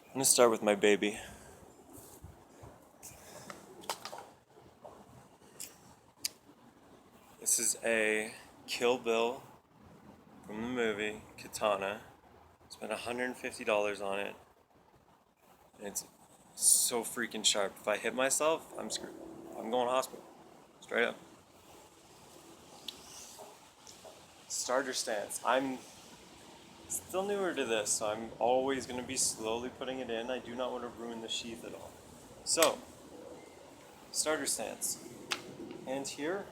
I'm gonna start with my baby. This is a Kill Bill from the movie Katana. Spent $150 on it. And it's so freaking sharp. If I hit myself, I'm screwed. I'm going to hospital. Straight up. Starter stance. I'm still newer to this, so I'm always going to be slowly putting it in. I do not want to ruin the sheath at all. So, starter stance. Hand here,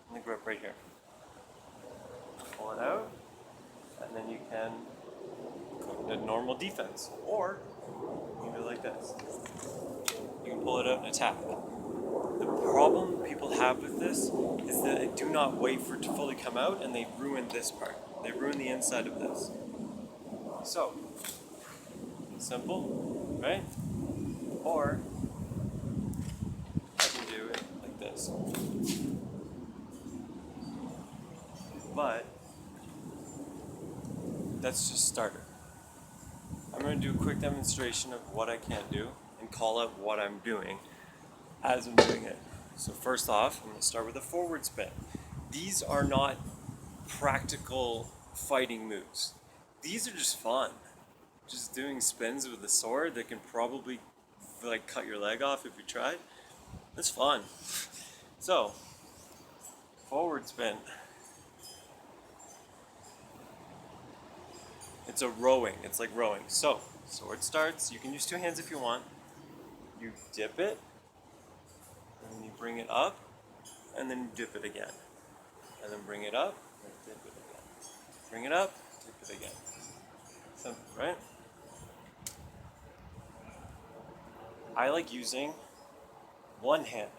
and the grip right here. Pull it out, and then you can go into normal defense. Or, you can do it like this. You can pull it out and attack. The problem people have with this is that they do not wait for it to fully come out, and they ruin this part. They ruin the inside of this. So, simple, right? Or, I can do it like this. But, that's just starter. I'm going to do a quick demonstration of what I can do and call out what I'm doing as I'm doing it. So first off, I'm going to start with a forward spin. These are not practical fighting moves. These are just fun. Just doing spins with a sword that can probably like cut your leg off if you tried. That's fun. So, forward spin. It's a rowing. It's like rowing. So, sword starts. You can use two hands if you want. You dip it, and then you bring it up, and then you dip it again. And then bring it up, and dip it again. Bring it up, dip it again. Simple, right? I like using one hand.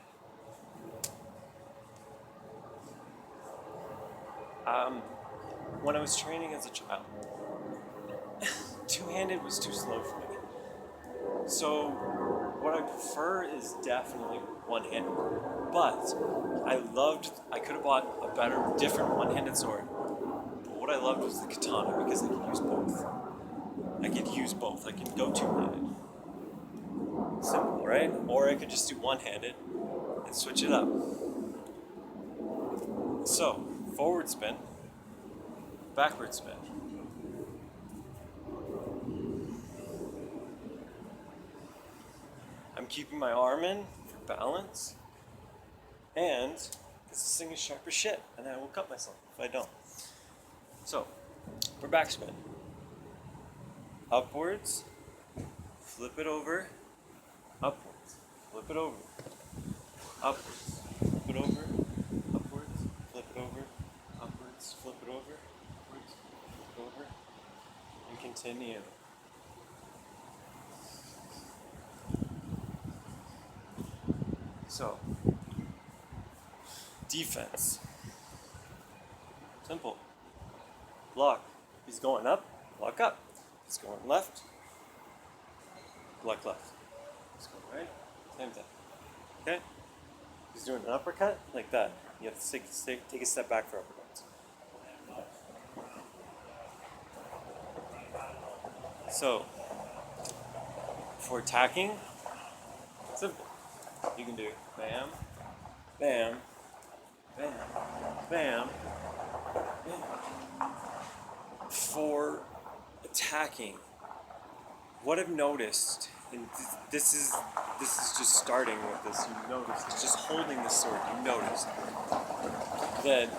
When I was training as a child, two-handed was too slow for me. So what I prefer is definitely one-handed. But I could have bought a better, different one-handed sword. But what I loved was the katana because I could use both. I could go two-handed. Simple, right? Or I could just do one-handed and switch it up. So, forward spin, backward spin. I'm keeping my arm in for balance, and this thing is sharp as shit, and I will cut myself if I don't. So, for backspin, upwards, flip it over, upwards, flip it over, upwards, flip it over, upwards, flip it over, upwards, flip it over, upwards, flip it over, and continue. So, defense. Simple. Block. He's going up, block up. He's going left, block left. He's going right, same thing. Okay? He's doing an uppercut like that. You have to take a step back for uppercuts. So, for attacking, simple. You can do bam, bam, bam, bam, bam. For attacking, what I've noticed, and this is just starting with this, you notice, it's just holding the sword, you notice that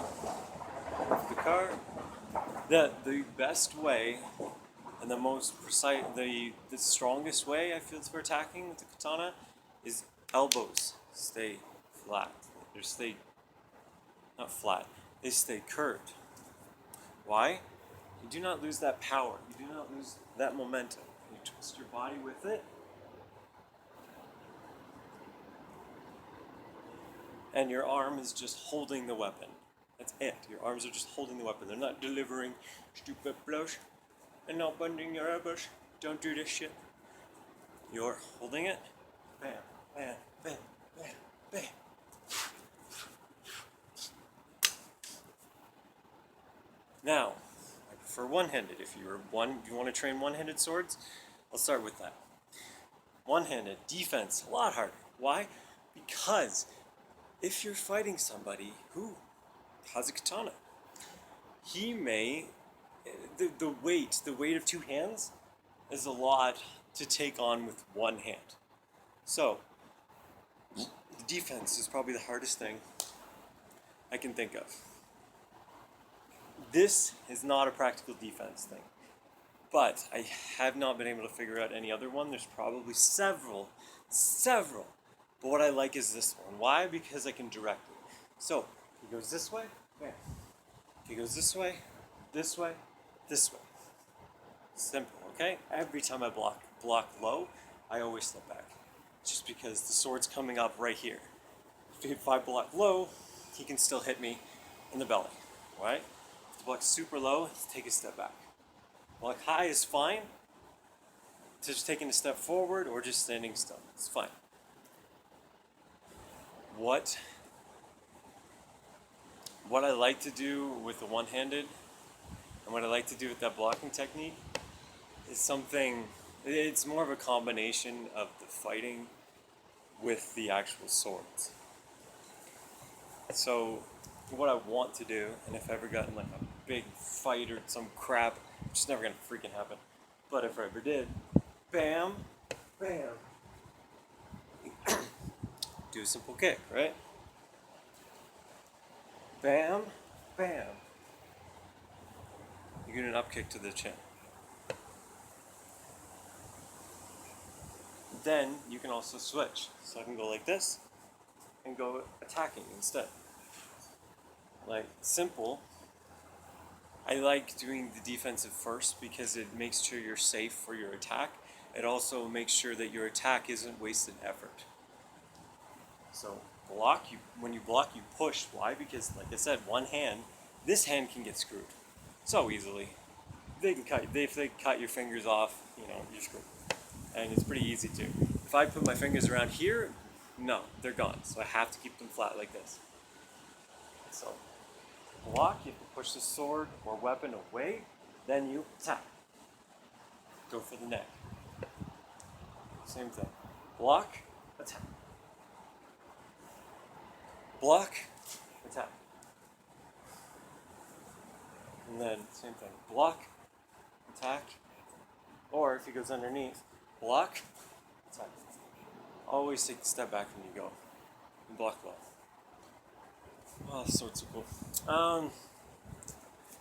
the best way and the most precise, the strongest way I feel for attacking with the katana is elbows stay flat. They stay, not flat, they stay curved. Why? You do not lose that power. You do not lose that momentum. You twist your body with it. And your arm is just holding the weapon. That's it. Your arms are just holding the weapon. They're not delivering stupid blows and not bending your elbows. Don't do this shit. You're holding it. Bam, bam, bam, bam, bam. Now, I prefer one-handed. If you want to train one-handed swords, I'll start with that. One-handed, defense, a lot harder. Why? Because if you're fighting somebody who has a katana, he may, the weight of two hands is a lot to take on with one hand. So, the defense is probably the hardest thing I can think of. This is not a practical defense thing, but I have not been able to figure out any other one. There's probably several. But what I like is this one. Why? Because I can direct it. So, he goes this way, bam. He goes this way, this way, this way. Simple, okay? Every time I block low, I always step back. Just because the sword's coming up right here. If I block low, he can still hit me in the belly, right? If I block super low, take a step back. Block high is fine. Just taking a step forward or just standing still. It's fine. What I like to do with the one-handed and what I like to do with that blocking technique is something, it's more of a combination of the fighting with the actual swords. So what I want to do, and if I ever got in like a big fight or some crap, which is never gonna freaking happen, but if I ever did, bam, bam, do a simple kick, right? Bam, bam. You get an up kick to the chin. Then you can also switch. So I can go like this and go attacking instead. Like simple. I like doing the defensive first because it makes sure you're safe for your attack. It also makes sure that your attack isn't wasted effort. So when you block, you push. Why? Because like I said, one hand, this hand can get screwed so easily. If they cut your fingers off, you're screwed. And it's pretty easy to. If I put my fingers around here, no, they're gone. So I have to keep them flat like this. So block, you have to push the sword or weapon away, then you attack. Go for the neck. Same thing. Block, attack. Block, attack. And then same thing. Block, attack. Or if he goes underneath, block, attack. Always take a step back when you go. And block well. Oh, the sword's so cool.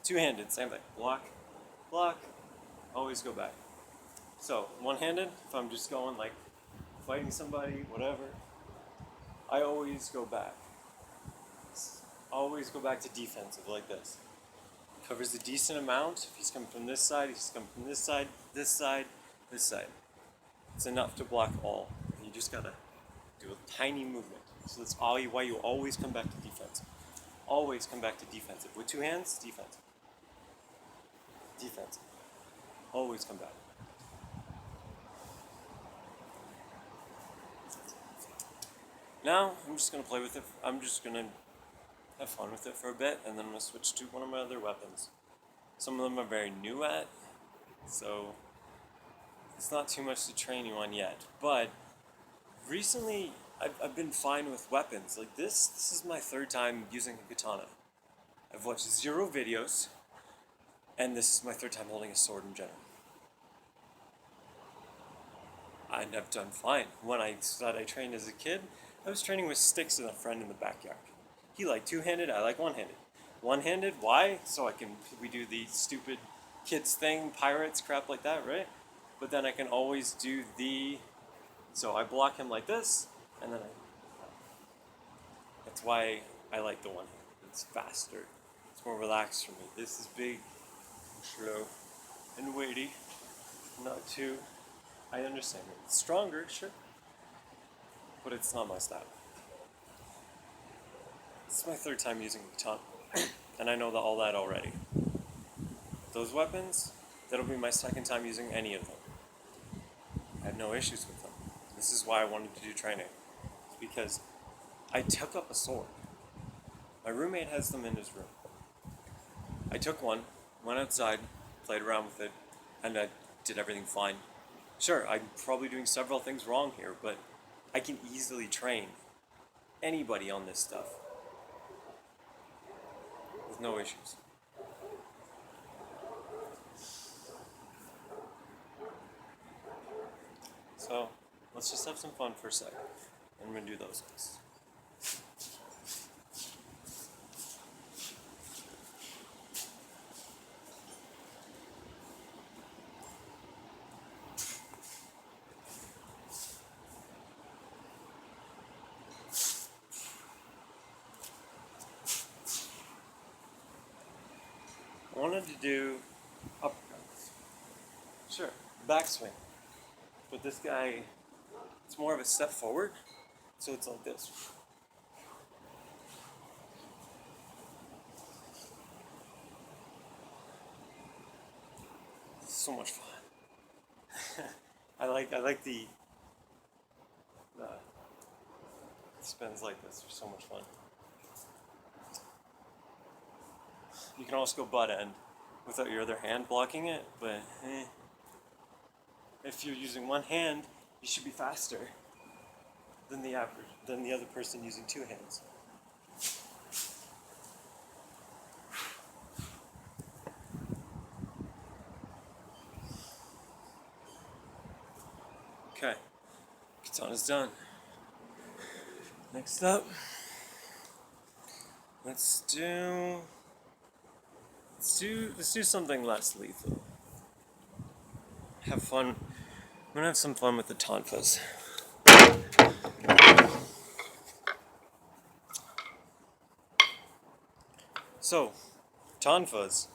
Two-handed, same thing. Block, block, always go back. So, one-handed, if I'm just going like fighting somebody, whatever, I always go back. Always go back to defensive like this. Covers a decent amount. If he's coming from this side, he's coming from this side, this side, this side. It's enough to block all. You just gotta do a tiny movement. So that's why you always come back to defensive. Always come back to defensive. With two hands, defensive. Defensive. Always come back. Now, I'm just going to play with it. I'm just going to have fun with it for a bit, and then I'm going to switch to one of my other weapons. Some of them I'm very new at, so it's not too much to train you on yet. But recently, I've been fine with weapons. Like this is my third time using a katana. I've watched 0 videos, and this is my third time holding a sword in general. And I've done fine. When I trained as a kid, I was training with sticks and a friend in the backyard. He liked two-handed, I like one-handed. One-handed, why? So we do the stupid kids thing, pirates, crap like that, right? But then I can always do so I block him like this, and then that's why I like the one-handed. It's faster. It's more relaxed for me. This is big, slow, and weighty. Not too, I understand it. It's stronger, sure. But it's not my style. This is my third time using the katana, and I know all that already. Those weapons, that'll be my second time using any of them. I have no issues with them. This is why I wanted to do training. It's because I took up a sword. My roommate has them in his room. I took one, went outside, played around with it, and I did everything fine. Sure, I'm probably doing several things wrong here, but I can easily train anybody on this stuff with no issues. So let's just have some fun for a sec. I'm gonna do those ones. I wanted to do uppercuts. Sure, backswing. But this guy, it's more of a step forward, so it's like this. So much fun. I like the spins like this. They're so much fun. You can also go butt end without your other hand blocking it, but if you're using one hand, you should be faster than the other person using two hands. Okay, Katana's done. Next up, let's do something less lethal. Have fun. I'm gonna have some fun with the Tonfas. So, Tonfas,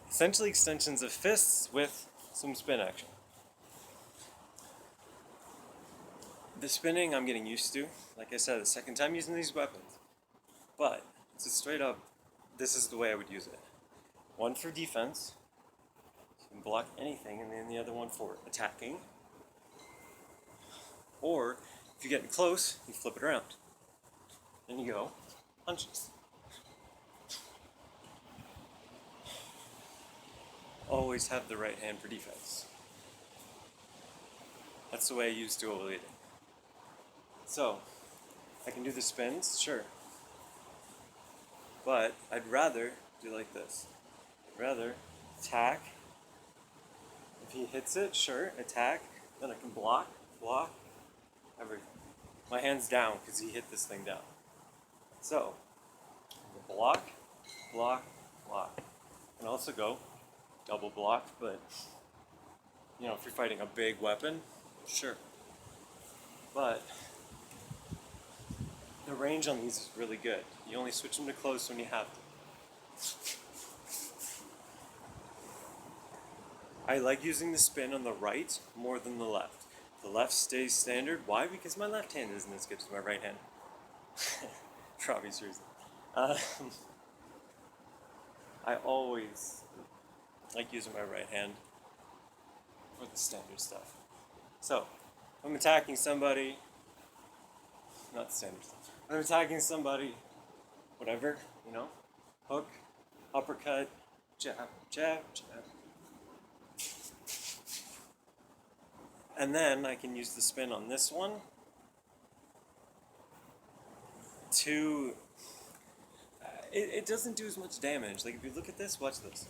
essentially extensions of fists with some spin action. The spinning I'm getting used to. Like I said, the second time using these weapons. But, it's a straight up, this is the way I would use it. One for defense, you can block anything, and then the other one for attacking. Or, if you're getting close, you flip it around. Then you go, punches. Always have the right hand for defense. That's the way I use dual wielding. So, I can do the spins, sure. But I'd rather do like this. I'd rather attack. If he hits it, sure, attack. Then I can block, everything. My hand's down because he hit this thing down. So, block. And also go double block, but if you're fighting a big weapon, sure. But the range on these is really good. You only switch them to close when you have to. I like using the spin on the right more than the left. The left stays standard. Why? Because my left hand isn't as good as my right hand. For obvious reasons. I always like using my right hand for the standard stuff. So, if I'm attacking somebody, not the standard stuff. If I'm attacking somebody, whatever, hook, uppercut, jab. And then I can use the spin on this one to... It doesn't do as much damage. Like, if you look at this, watch this.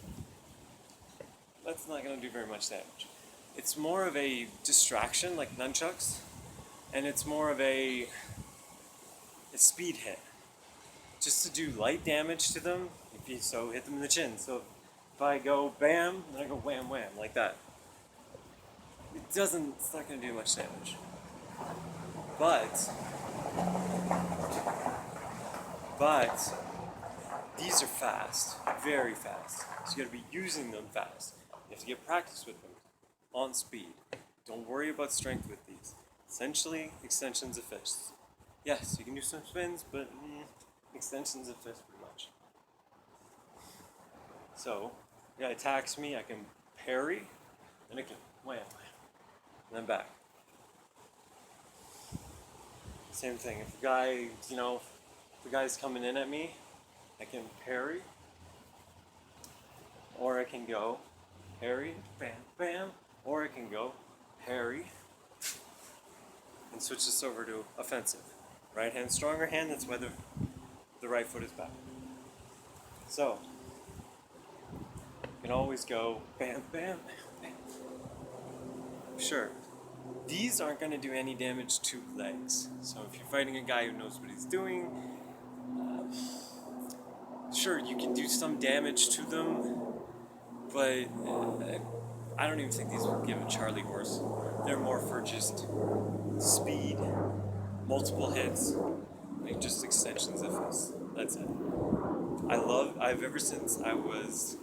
That's not going to do very much damage. It's more of a distraction, like nunchucks, and it's more of a speed hit. Just to do light damage to them, hit them in the chin. So if I go bam, then I go wham wham, like that. It's not going to do much damage. But these are fast, very fast. So you got to be using them fast. You have to get practice with them on speed. Don't worry about strength with these. Essentially, extensions of fists. Yes, you can do some spins, but extensions of fists pretty much. So, the guy attacks me, I can parry, then I can wham, and then back. Same thing. If the guy's coming in at me, I can parry, or I can go parry, bam, bam, or I can go parry, and switch this over to offensive. Right hand stronger hand, that's why the right foot is back. So, you can always go bam, bam, bam. Sure, these aren't going to do any damage to legs. So if you're fighting a guy who knows what he's doing, sure, you can do some damage to them, but I don't even think these would give a Charlie horse. They're more for just speed, multiple hits, like just extensions of his. That's it. I've ever since I was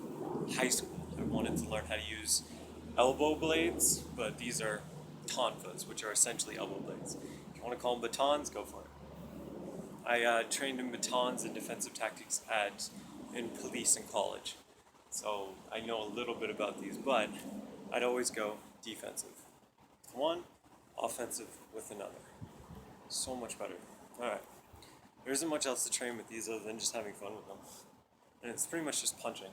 high school, I wanted to learn how to use elbow blades, but these are tonfas, which are essentially elbow blades. If you want to call them batons, go for it. I trained in batons and defensive tactics in police in college, so I know a little bit about these, but I'd always go defensive with one, offensive with another. So much better. Alright. There isn't much else to train with these other than just having fun with them. And it's pretty much just punching.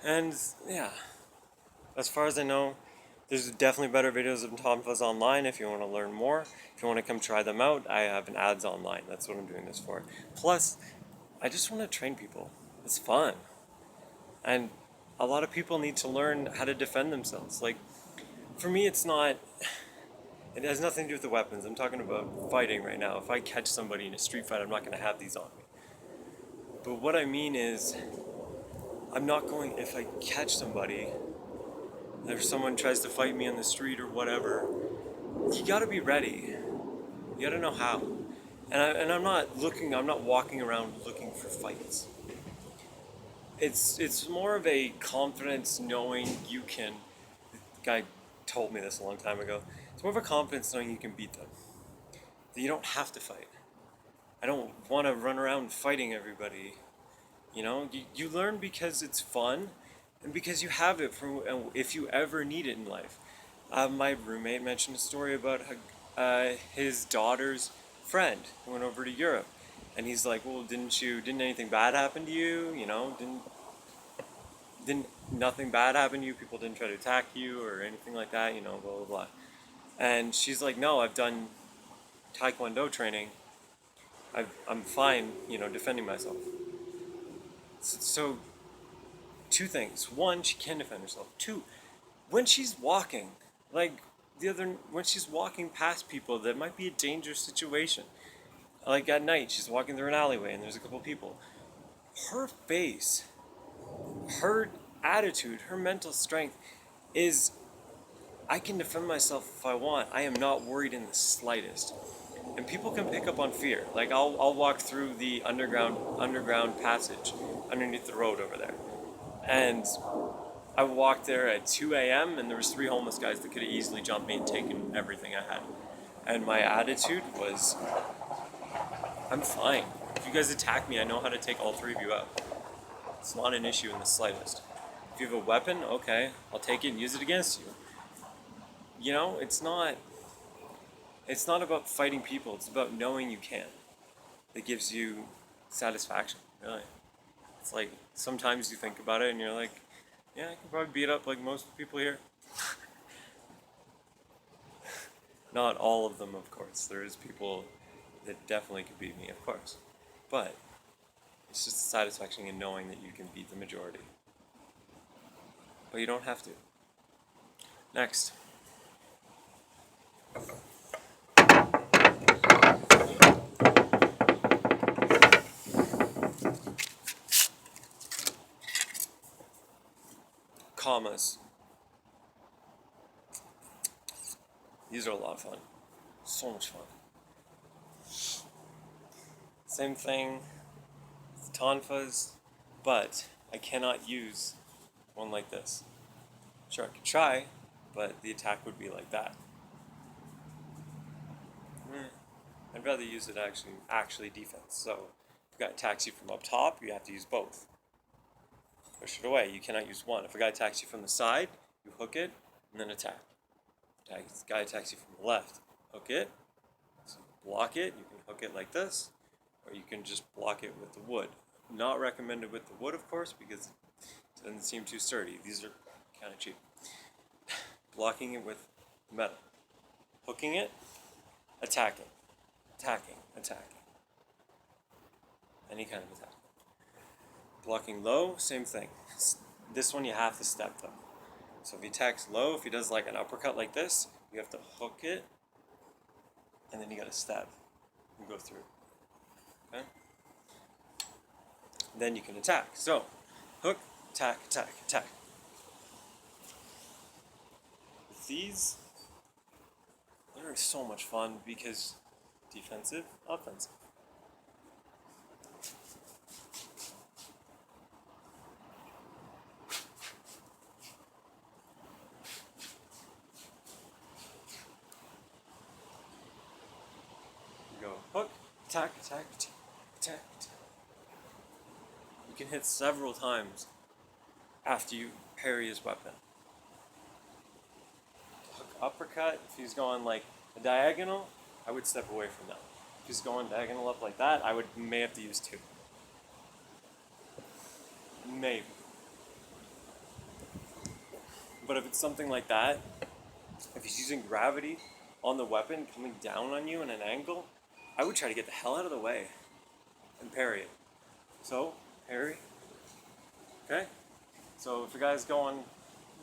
And yeah, as far as I know, there's definitely better videos of Tonfas online if you want to learn more. If you want to come try them out, I have an ads online. That's what I'm doing this for. Plus, I just want to train people. It's fun. And a lot of people need to learn how to defend themselves. Like, for me, it has nothing to do with the weapons. I'm talking about fighting right now. If I catch somebody in a street fight, I'm not going to have these on me. But what I mean is, if I catch somebody, if someone tries to fight me on the street or whatever, you gotta be ready. You gotta know how. And I'm not walking around looking for fights. It's more of a confidence knowing you can, the guy told me this a long time ago, it's more of a confidence knowing you can beat them. That you don't have to fight. I don't want to run around fighting everybody. You learn because it's fun, and because you have it for if you ever need it in life. My roommate mentioned a story about his daughter's friend who went over to Europe, and he's like, "Well, didn't anything bad happen to you? Didn't nothing bad happen to you? People didn't try to attack you or anything like that? Blah blah blah." And she's like, "No, I've done Taekwondo training. I'm fine, defending myself." So, two things. One, she can defend herself. Two, when she's walking, when she's walking past people that might be a dangerous situation, like at night, she's walking through an alleyway and there's a couple people. Her face, her attitude, her mental strength is, I can defend myself if I want. I am not worried in the slightest. And people can pick up on fear. Like I'll walk through the underground passage underneath the road over there, and I walked there at 2 a.m. and there was 3 homeless guys that could have easily jumped me and taken everything I had. And my attitude was, I'm fine. If you guys attack me, I know how to take all 3 of you out. It's not an issue in the slightest. If you have a weapon, okay, I'll take it and use it against you. It's not about fighting people, it's about knowing you can. It gives you satisfaction, really. It's like, sometimes you think about it and you're like, yeah, I can probably beat up like most people here. Not all of them, of course. There is people that definitely could beat me, of course. But it's just the satisfaction in knowing that you can beat the majority. But you don't have to. Next. Commas. These are a lot of fun. So much fun. Same thing with tonfas, but I cannot use one like this. Sure, I could try, but the attack would be like that. I'd rather use it actually defense. So if a guy attacks you from up top, you have to use both. Push it away. You cannot use one. If a guy attacks you from the side, you hook it and then attack. Guy attacks you from the left. Hook it. So block it. You can hook it like this, or you can just block it with the wood. Not recommended with the wood, of course, because it doesn't seem too sturdy. These are kind of cheap. Blocking it with metal. Hooking it, attacking. Attacking, attacking. Any kind of attack. Blocking low, same thing. This one you have to step though. So if he attacks low, if he does like an uppercut like this, you have to hook it, and then you gotta stab and go through. Okay? Then you can attack. So, hook, attack, attack, attack. With these, they're so much fun because defensive, offensive. You go hook, attack, attack, attack, attack, attack. You can hit several times after you parry his weapon. Hook, uppercut, if he's going like a diagonal, I would step away from that. If he's going diagonal up like that, I may have to use two. Maybe. But if it's something like that, if he's using gravity on the weapon coming down on you in an angle, I would try to get the hell out of the way and parry it. So, parry. Okay? So if the guy's going,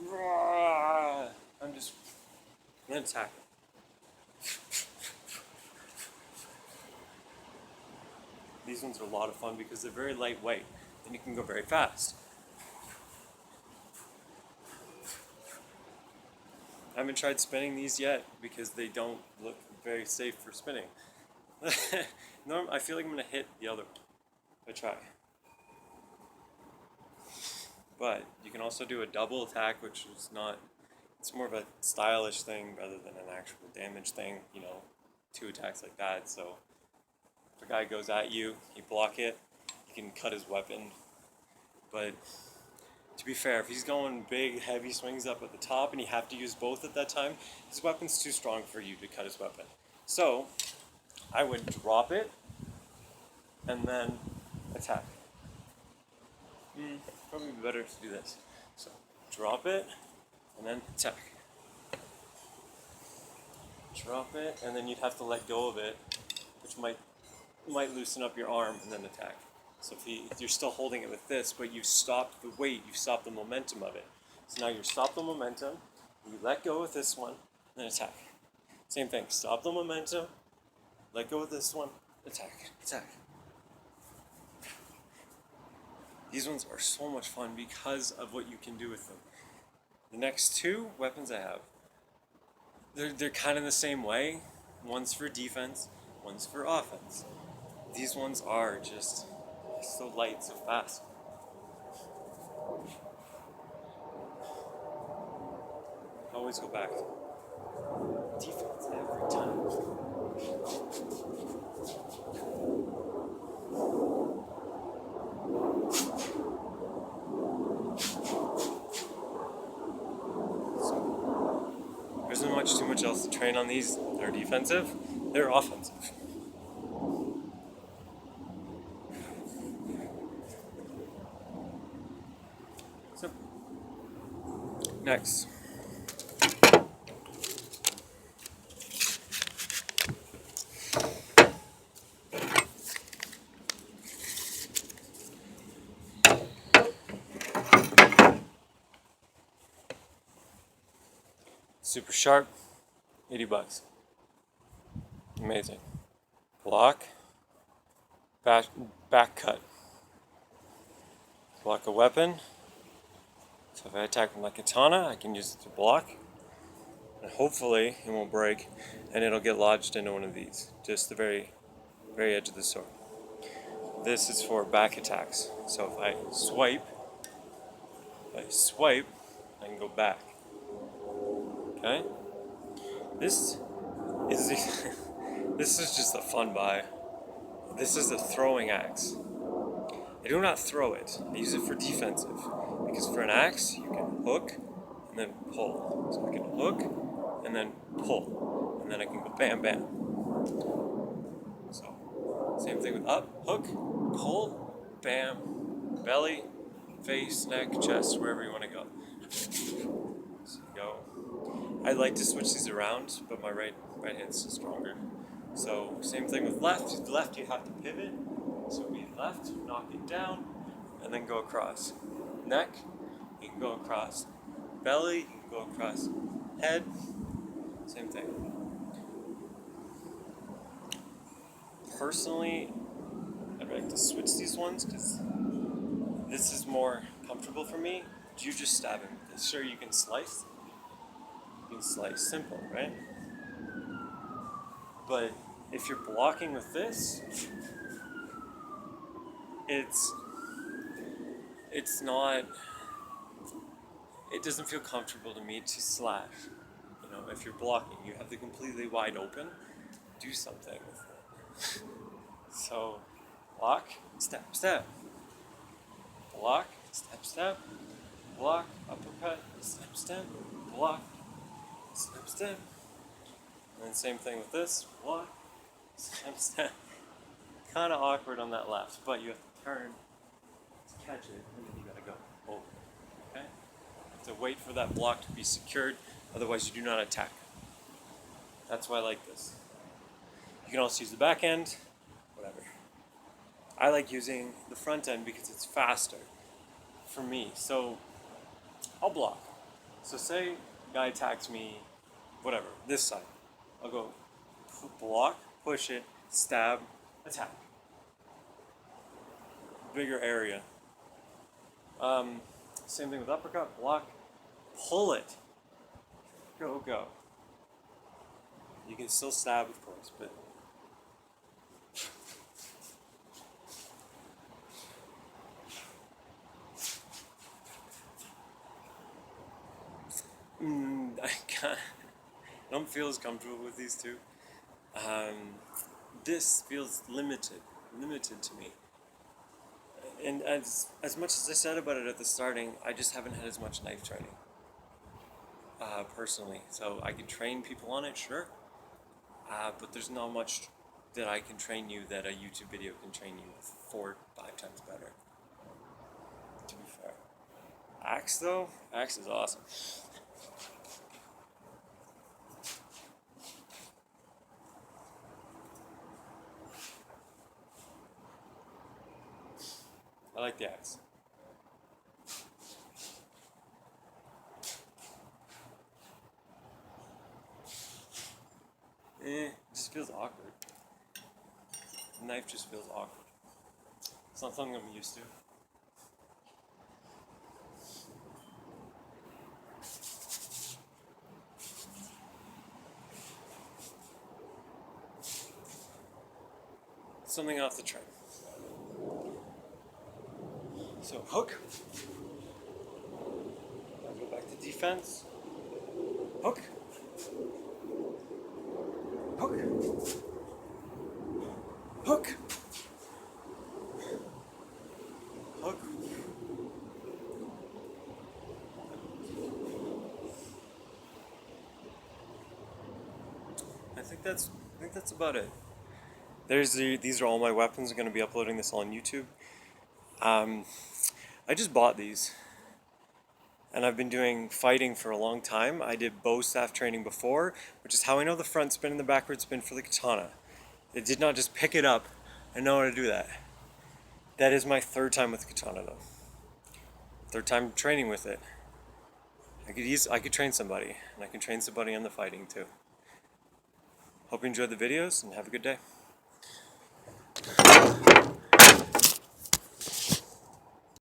I'm gonna attack him. These ones are a lot of fun because they're very lightweight and you can go very fast. I haven't tried spinning these yet because they don't look very safe for spinning. I feel like I'm going to hit the other one if I try. But you can also do a double attack, which is not, it's more of a stylish thing rather than an actual damage thing, you know, two attacks like that. So if a guy goes at you, you block it, you can cut his weapon. But to be fair, if he's going big, heavy swings up at the top and you have to use both at that time, his weapon's too strong for you to cut his weapon. So I would drop it and then attack. Probably better to do this. So drop it and then attack. Drop it and then you'd have to let go of it, which might loosen up your arm and then attack. So if you're still holding it with this, but you stop the weight, you stop the momentum of it. So now you stop the momentum, you let go with this one, then attack. Same thing, stop the momentum, let go of this one, attack, attack. These ones are so much fun because of what you can do with them. The next two weapons I have, they're kind of the same way. One's for defense, one's for offense. These ones are just so light, so fast. Always go back. Defense every time. So, there isn't too much else to train on these. They're defensive, they're offensive. Next. Super sharp, $80. Amazing. Block, back cut. Block a weapon. So if I attack with my katana, I can use it to block. And hopefully it won't break and it'll get lodged into one of these. Just the very, very edge of the sword. This is for back attacks. So if I swipe, I can go back. Okay? This is this is just a fun buy. This is a throwing axe. I do not throw it. I use it for defensive. Because for an axe, you can hook and then pull. So I can hook and then pull, and then I can go bam, bam. So, same thing with up, hook, pull, bam, belly, face, neck, chest, wherever you want to go. So you go. I like to switch these around, but my right hand's still stronger. So same thing with left. Left you have to pivot. So be left, knock it down, and then go across. Neck, you can go across. Belly, you can go across. Head, same thing. Personally, I'd like to switch these ones because this is more comfortable for me. You just stab him with this. Sure, you can slice. You can slice, simple, right? But if you're blocking with this, it's not, it doesn't feel comfortable to me to slash. You know, if you're blocking, you have the completely wide open, do something with it. So, block, step, step. Block, step, step. Block, uppercut, step, step. Block, step, step. And then same thing with this, block, step, step. Kind of awkward on that left, but you have to turn to catch it, and then you gotta go over. Okay? You have to wait for that block to be secured, otherwise you do not attack. That's why I like this. You can also use the back end, whatever. I like using the front end because it's faster for me. So I'll block. So say guy attacks me, whatever, this side. I'll go block, push it, stab, attack. Bigger area. Same thing with uppercut, block, pull it. Go, go. You can still stab, of course, but I don't feel as comfortable with these two. This feels limited to me. And as much as I said about it at the starting, I just haven't had as much knife training, personally. So I can train people on it, sure, but there's not much that I can train you that a YouTube video can train you 4-5 times better, to be fair. Axe though, axe is awesome. I like the axe. It just feels awkward. The knife just feels awkward. It's not something I'm used to. Something off the train. So hook. I'll go back to defense. Hook. Hook. Hook. Hook. I think that's about it. These are all my weapons. I'm going to be uploading this on YouTube. I just bought these, and I've been doing fighting for a long time. I did bow staff training before, which is how I know the front spin and the backward spin for the katana. I did not just pick it up and know how to do that. That is my third time with the katana though. Third time training with it. I could train somebody, and I can train somebody on the fighting too. Hope you enjoyed the videos, and have a good day.